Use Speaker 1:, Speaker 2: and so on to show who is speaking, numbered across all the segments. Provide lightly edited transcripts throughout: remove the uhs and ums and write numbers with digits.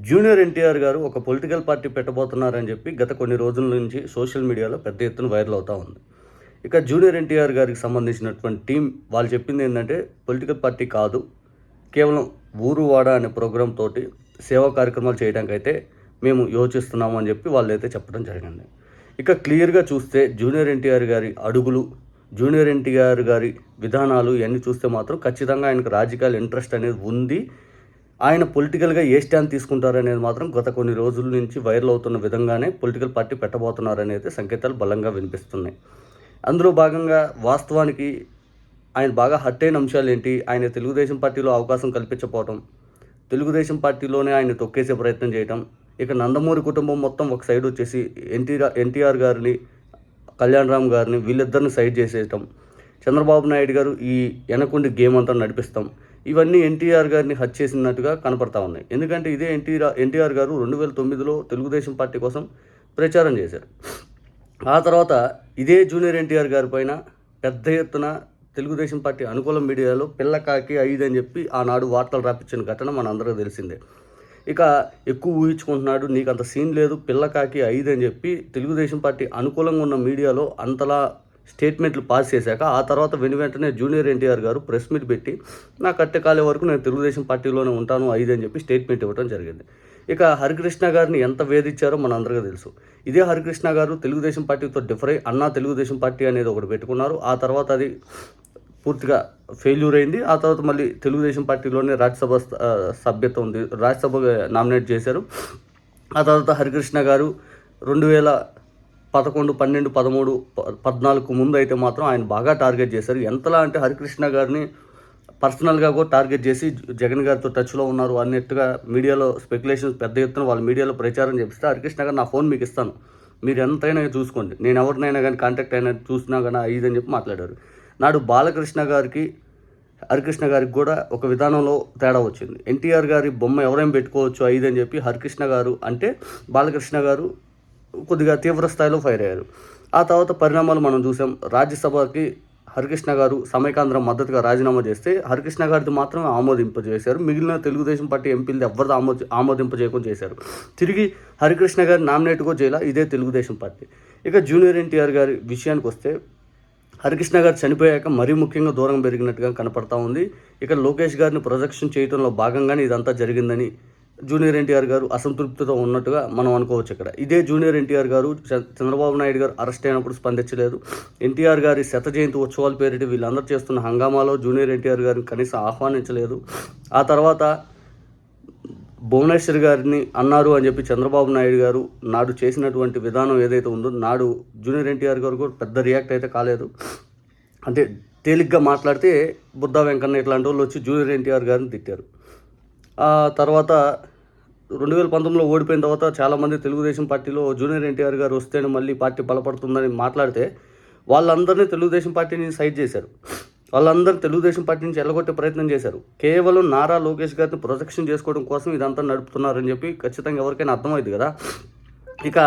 Speaker 1: Junior NTR గారు ఒక political party పెట్టబోతున్నారని చెప్పి గత కొన్ని రోజుల నుంచి సోషల్ మీడియాలో పెద్ద ఎత్తున వైరల్ అవుతూ ఉంది. ఇక జూనియర్ ఎన్టీఆర్ గారికి సంబంధించినటువంటి టీం వాళ్ళు చెప్పింది ఏంటంటే పొలిటికల్ పార్టీ కాదు, కేవలం ఊరు వాడ అనే ప్రోగ్రామ్ తోటి సేవా కార్యక్రమాలు చేయడానికైతే మేము యోచిస్తున్నాము అని చెప్పి వాళ్ళైతే చెప్పడం జరిగింది. ఇక క్లియర్గా చూస్తే జూనియర్ ఎన్టీఆర్ గారి అడుగులు, జూనియర్ ఎన్టీఆర్ గారి విధానాలు ఇవన్నీ చూస్తే మాత్రం ఖచ్చితంగా ఆయనకు రాజకీయాల ఇంట్రెస్ట్ అనేది ఉంది. ఆయన పొలిటికల్గా ఏ స్టాండ్ తీసుకుంటారనేది మాత్రం గత కొన్ని రోజుల నుంచి వైరల్ అవుతున్న విధంగానే పొలిటికల్ పార్టీ పెట్టబోతున్నారనేది సంకేతాలు బలంగా వినిపిస్తున్నాయి. అందులో భాగంగా వాస్తవానికి ఆయన బాగా హర్ట్ అయిన అంశాలు ఏంటి, ఆయన తెలుగుదేశం పార్టీలో అవకాశం కల్పించకపోవటం, తెలుగుదేశం పార్టీలోనే ఆయన తొక్కేసే ప్రయత్నం చేయటం, ఇక నందమూరి కుటుంబం మొత్తం ఒక సైడ్ వచ్చేసి ఎన్టీఆర్ గారిని, కళ్యాణ్ రామ్ గారిని వీళ్ళిద్దరిని సైడ్ చేసేయటం, చంద్రబాబు నాయుడు గారు ఈ వెనకుండి గేమ్ అంతా నడిపిస్తాం, ఇవన్నీ ఎన్టీఆర్ గారిని హత్య చేసినట్టుగా కనపడతా ఉన్నాయి. ఎందుకంటే ఇదే ఎన్టీఆర్ గారు 2009లో తెలుగుదేశం పార్టీ కోసం ప్రచారం చేశారు. ఆ తర్వాత ఇదే జూనియర్ ఎన్టీఆర్ గారి పైన పెద్ద ఎత్తున తెలుగుదేశం పార్టీ అనుకూల మీడియాలో పిల్లకాకి 5 అని చెప్పి ఆనాడు వార్తలు రాపించిన ఘటన మనందరికీ తెలిసిందే. ఇక ఎక్కువ ఊహించుకుంటున్నాడు, నీకు అంత సీన్ లేదు, పిల్లకాకి 5 అని చెప్పి తెలుగుదేశం పార్టీ అనుకూలంగా ఉన్న మీడియాలో అంతలా స్టేట్మెంట్లు పాస్ చేశాక ఆ తర్వాత వెంటనే జూనియర్ ఎన్టీఆర్ గారు ప్రెస్ మీట్ పెట్టి నా కట్టెకాలే వరకు నేను తెలుగుదేశం పార్టీలోనే ఉంటాను 5 అని చెప్పి స్టేట్మెంట్ ఇవ్వడం జరిగింది. ఇక హరికృష్ణ గారిని ఎంత వేధించారో మనందరికీ తెలుసు. ఇదే హరికృష్ణ గారు తెలుగుదేశం పార్టీతో డిఫర్ అయ్యి అన్నా తెలుగుదేశం పార్టీ అనేది ఒకటి పెట్టుకున్నారు. ఆ తర్వాత అది పూర్తిగా ఫెయిల్యూర్ అయింది. ఆ తర్వాత మళ్ళీ తెలుగుదేశం పార్టీలోనే రాజ్యసభ సభ్యత్వం ఉంది, రాజ్యసభ నామినేట్ చేశారు. ఆ తర్వాత హరికృష్ణ గారు 2011, 12, 13, 14 ముందు అయితే మాత్రం ఆయన బాగా టార్గెట్ చేశారు. ఎంతలా అంటే హరికృష్ణ గారిని పర్సనల్గా కూడా టార్గెట్ చేసి జగన్ గారితో టచ్లో ఉన్నారు అన్నట్టుగా మీడియాలో స్పెక్యులేషన్స్ పెద్ద ఎత్తున వాళ్ళ మీడియాలో ప్రచారం చేపిస్తే హరికృష్ణ గారు నా ఫోన్ మీకు ఇస్తాను, మీరు ఎంతైనా చూసుకోండి, నేను ఎవరినైనా కానీ కాంటాక్ట్ అయినా చూసినా కానీ 5 అని చెప్పి మాట్లాడారు. నాడు బాలకృష్ణ గారికి హరికృష్ణ గారికి కూడా ఒక విధానంలో తేడా వచ్చింది. ఎన్టీఆర్ గారి బొమ్మ ఎవరైనా పెట్టుకోవచ్చు 5 అని చెప్పి హరికృష్ణ గారు అంటే బాలకృష్ణ గారు కొద్దిగా తీవ్ర స్థాయిలో ఫైర్ అయ్యారు. ఆ తర్వాత పరిణామాలు మనం చూసాం. రాజ్యసభకి హరికృష్ణ గారు సమైకాంధ్ర మద్దతుగా రాజీనామా చేస్తే హరికృష్ణ గారిది మాత్రమే ఆమోదింపజేశారు. మిగిలిన తెలుగుదేశం పార్టీ ఎంపీలది ఎవరిది ఆమోదింపజేయకుండా చేశారు. తిరిగి హరికృష్ణ గారి నామినేట్ కూడా చేయాల ఇదే తెలుగుదేశం పార్టీ. ఇక జూనియర్ ఎన్టీఆర్ గారి విషయానికి వస్తే హరికృష్ణ గారు చనిపోయాక మరీ ముఖ్యంగా దూరం పెరిగినట్టుగా కనపడతా ఉంది. ఇక లోకేష్ గారిని ప్రొజెక్షన్ చేయడంలో భాగంగానే ఇదంతా జరిగిందని జూనియర్ ఎన్టీఆర్ గారు అసంతృప్తితో ఉన్నట్టుగా మనం అనుకోవచ్చు. ఇక్కడ ఇదే జూనియర్ ఎన్టీఆర్ గారు చంద్రబాబు నాయుడు గారు అరెస్ట్ అయినప్పుడు స్పందించలేదు. ఎన్టీఆర్ గారి 100వ జయంతి ఉత్సవాల పేరిటి వీళ్ళందరూ చేస్తున్న హంగామాలో జూనియర్ ఎన్టీఆర్ గారిని కనీసం ఆహ్వానించలేదు. ఆ తర్వాత భువనేశ్వర్ గారిని అన్నారు అని చెప్పి చంద్రబాబు నాయుడు గారు నాడు చేసినటువంటి విధానం ఏదైతే ఉందో నాడు జూనియర్ ఎన్టీఆర్ గారు కూడా పెద్ద రియాక్ట్ అయితే కాలేదు. అంటే తేలిగ్గా మాట్లాడితే బుద్ధా వెంకన్న ఇట్లాంటి వాళ్ళు వచ్చి జూనియర్ ఎన్టీఆర్ గారిని తిట్టారు. ఆ తర్వాత 2019లో ఓడిపోయిన తర్వాత చాలామంది తెలుగుదేశం పార్టీలో జూనియర్ ఎన్టీఆర్ గారు వస్తేనే మళ్ళీ పార్టీ బలపడుతుందని మాట్లాడితే వాళ్ళందరినీ తెలుగుదేశం పార్టీని సైడ్ చేశారు. వాళ్ళందరూ తెలుగుదేశం పార్టీ నుంచి ఎల్లగొట్టే ప్రయత్నం చేశారు. కేవలం నారా లోకేష్ గారిని ప్రొజెక్షన్ చేసుకోవడం కోసం ఇదంతా నడుపుతున్నారని చెప్పి ఖచ్చితంగా ఎవరికైనా అర్థమైంది కదా. ఇక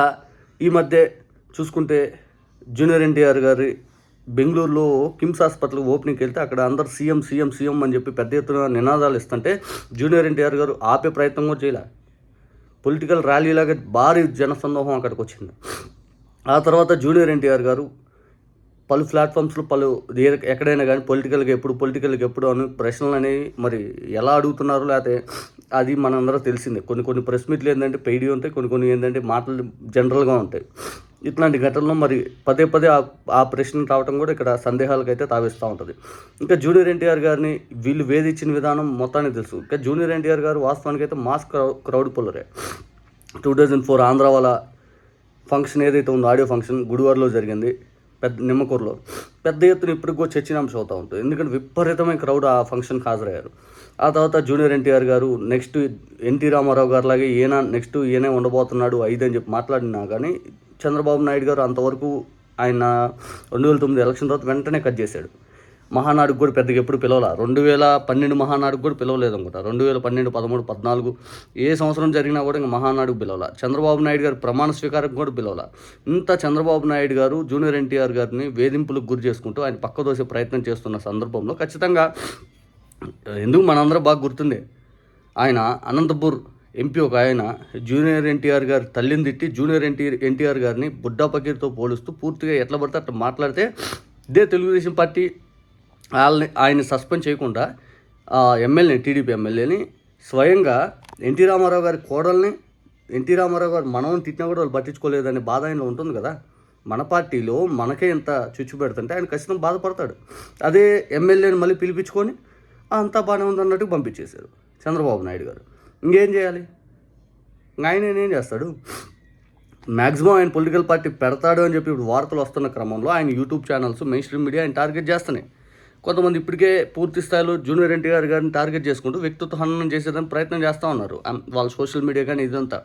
Speaker 1: ఈ మధ్య చూసుకుంటే జూనియర్ ఎన్టీఆర్ గారి బెంగళూరులో కిమ్స్ హాస్పిటల్ ఓపెనింగ్కి వెళ్తే అక్కడ అందరు సీఎం సీఎం సీఎం అని చెప్పి పెద్ద ఎత్తున నినాదాలు ఇస్తుంటే జూనియర్ ఎన్టీఆర్ గారు ఆపే ప్రయత్నం కూడా చేయలే. పొలిటికల్ ర్యాలీలాగా భారీ జనసందోహం అక్కడికి వచ్చింది. ఆ తర్వాత జూనియర్ ఎన్టీఆర్ గారు పలు ప్లాట్ఫామ్స్లో ఎక్కడైనా కానీ పొలిటికల్గా ఎప్పుడు అని ప్రశ్నలు అనేవి మరి ఎలా అడుగుతున్నారు, లేకపోతే అది మనందరూ తెలిసిందే. కొన్ని ప్రెస్ మీట్లు ఏంటంటే పెయిడ్ ఉంటాయి, కొన్ని ఏంటంటే మాటలు జనరల్గా ఉంటాయి. ఇట్లాంటి ఘటనలో మరి పదే ఆ ప్రశ్నలు రావడం కూడా ఇక్కడ సందేహాలకు అయితే తావిస్తూ ఉంటుంది. ఇంకా జూనియర్ ఎన్టీఆర్ గారిని వీళ్ళు వేధించిన విధానం మొత్తానికి తెలుసు. ఇంకా జూనియర్ ఎన్టీఆర్ గారు వాస్తవానికి అయితే మాస్ క్రౌడ్ పుల్లరే. 2004 ఆంధ్ర వాళ్ళ ఫంక్షన్ ఏదైతే ఉందో ఆడియో ఫంక్షన్ గుడివాడలో జరిగింది, నిమ్మకూరులో పెద్ద ఎత్తున ఇప్పటికి కూడా చర్చనీయాంశం అవుతూ ఉంటుంది. ఎందుకంటే విపరీతమైన క్రౌడ్ ఆ ఫంక్షన్కి హాజరయ్యారు. ఆ తర్వాత జూనియర్ ఎన్టీఆర్ గారు నెక్స్ట్ ఎన్టీ రామారావు గారు లాగే ఈయనే ఉండబోతున్నాడు 5 అని చెప్పి మాట్లాడినా కానీ చంద్రబాబు నాయుడు గారు అంతవరకు ఆయన 2009 ఎలక్షన్ తర్వాత వెంటనే కట్ చేశాడు. మహానాడుకు కూడా పెద్దగా ఎప్పుడు పిలవాల. 2012 మహానాడుకు కూడా పిలవలేదు అనుకుంటా. 2012, 13, 14 ఏ సంవత్సరం జరిగినా కూడా ఇంకా మహానాడుకు పిలవాల. చంద్రబాబు నాయుడు గారు ప్రమాణ స్వీకారం కూడా పిలవాల. ఇంత చంద్రబాబు నాయుడు గారు జూనియర్ ఎన్టీఆర్ గారిని వేధింపులకు గురి చేసుకుంటూ ఆయన పక్కదోసే ప్రయత్నం చేస్తున్న సందర్భంలో ఖచ్చితంగా ఎందుకు మనందరూ బాగా గుర్తుంది, ఆయన అనంతపూర్ ఎంపీ ఒక ఆయన జూనియర్ ఎన్టీఆర్ గారి తల్లిని తిట్టి జూనియర్ ఎన్టీఆర్ గారిని బుడ్డా పకీర్తో పోలుస్తూ పూర్తిగా ఎట్లా పడితే అట్లా మాట్లాడితే ఇదే తెలుగుదేశం పార్టీ ఆయన సస్పెండ్ చేయకుండా ఎమ్మెల్యేని టీడీపీ ఎమ్మెల్యేని స్వయంగా ఎన్టీ రామారావు గారి కోడల్ని ఎన్టీ రామారావు గారు మనవని తిట్టినా కూడా వాళ్ళు పట్టించుకోలేదనే బాధ ఆయనలో ఉంటుంది కదా. మన పార్టీలో మనకే ఎంత చుచ్చు పెడుతుంటే ఆయన ఖచ్చితంగా బాధపడతాడు. అదే ఎమ్మెల్యేని మళ్ళీ పిలిపించుకొని అంతా బాగానే ఉందన్నట్టు పంపించేశారు చంద్రబాబు నాయుడు గారు. ఇంకేం చేయాలి? ఆయన ఏం చేస్తాడు? మ్యాక్సిమం ఆయన పొలిటికల్ పార్టీ పెడతాడు అని చెప్పి ఇప్పుడు వార్తలు వస్తున్న క్రమంలో ఆయన YouTube channels main stream media ఆయన టార్గెట్ చేస్తున్నాయి. కొంతమంది ఇప్పటికే పూర్తి స్థాయిలో జూనియర్ ఎన్టీఆర్ గారిని టార్గెట్ చేసుకుంటూ వ్యక్తిత్వ హననం చేసేదానికి ప్రయత్నం చేస్తూ ఉన్నారు వాళ్ళ సోషల్ మీడియా కానీ ఇదంతా.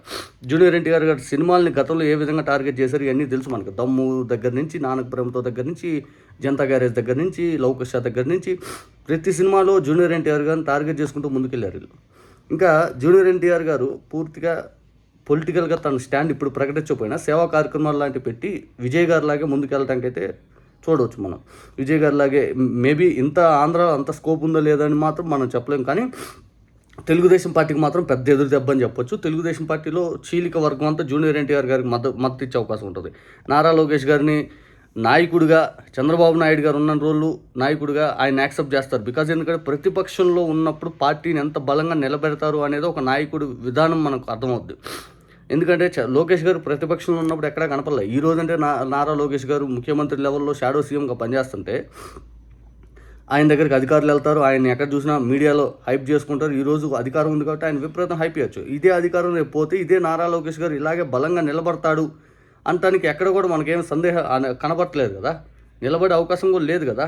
Speaker 1: జూనియర్ ఎన్టీఆర్ గారి సినిమాల్ని గతంలో ఏ విధంగా టార్గెట్ చేశారు ఇవన్నీ తెలుసు మనకు. దమ్ము దగ్గర నుంచి, నానక ప్రేమతో దగ్గర నుంచి, జనతా గ్యారేజ్ దగ్గర నుంచి, లౌకుష దగ్గర నుంచి ప్రతి సినిమాలో జూనియర్ ఎన్టీఆర్ గారిని టార్గెట్ చేసుకుంటూ ముందుకెళ్ళారు వీళ్ళు. ఇంకా జూనియర్ ఎన్టీఆర్ గారు పూర్తిగా పొలిటికల్గా తన స్టాండ్ ఇప్పుడు ప్రకటించకపోయినా సేవా కార్యక్రమాలు లాంటివి పెట్టి విజయ్ గారి లాగే ముందుకెళ్ళటానికి అయితే చూడవచ్చు మనం. విజయ్ గారి లాగే మేబీ ఇంత ఆంధ్రాలో అంత స్కోప్ ఉందో లేదని మాత్రం మనం చెప్పలేం. కానీ తెలుగుదేశం పార్టీకి మాత్రం పెద్ద ఎదురు దెబ్బ అని చెప్పొచ్చు. తెలుగుదేశం పార్టీలో చీలిక వర్గం అంతా జూనియర్ ఎన్టీఆర్ గారికి మద్దతు ఇచ్చే అవకాశం ఉంటుంది. నారా లోకేష్ గారిని నాయకుడిగా, చంద్రబాబు నాయుడు గారు ఉన్న రోజులు నాయకుడిగా ఆయన యాక్సెప్ట్ చేస్తారు. బికాజ్ ఎందుకంటే ప్రతిపక్షంలో ఉన్నప్పుడు పార్టీని ఎంత బలంగా నిలబెడతారు అనేది ఒక నాయకుడి విధానం మనకు అర్థమవుద్ది. ఎందుకంటే లోకేష్ గారు ప్రతిపక్షంలో ఉన్నప్పుడు ఎక్కడా కనపడలేదు. ఈ రోజంటే నారా లోకేష్ గారు ముఖ్యమంత్రి లెవెల్లో షాడో సీఎంగా పనిచేస్తుంటే ఆయన దగ్గరికి అధికారులు వెళ్తారు. ఆయన ఎక్కడ చూసినా మీడియాలో హైప్ చేసుకుంటారు. ఈరోజు అధికారం ఉంది కాబట్టి ఆయన విపరీతం హైప్ ఇవ్వచ్చు. ఇదే అధికారం రేపు పోతే ఇదే నారా లోకేష్ గారు ఇలాగే బలంగా నిలబడతాడు అంటానికి ఎక్కడ కూడా మనకేం సందేహం కనబడట్లేదు కదా. నిలబడే అవకాశం కూడా లేదు కదా.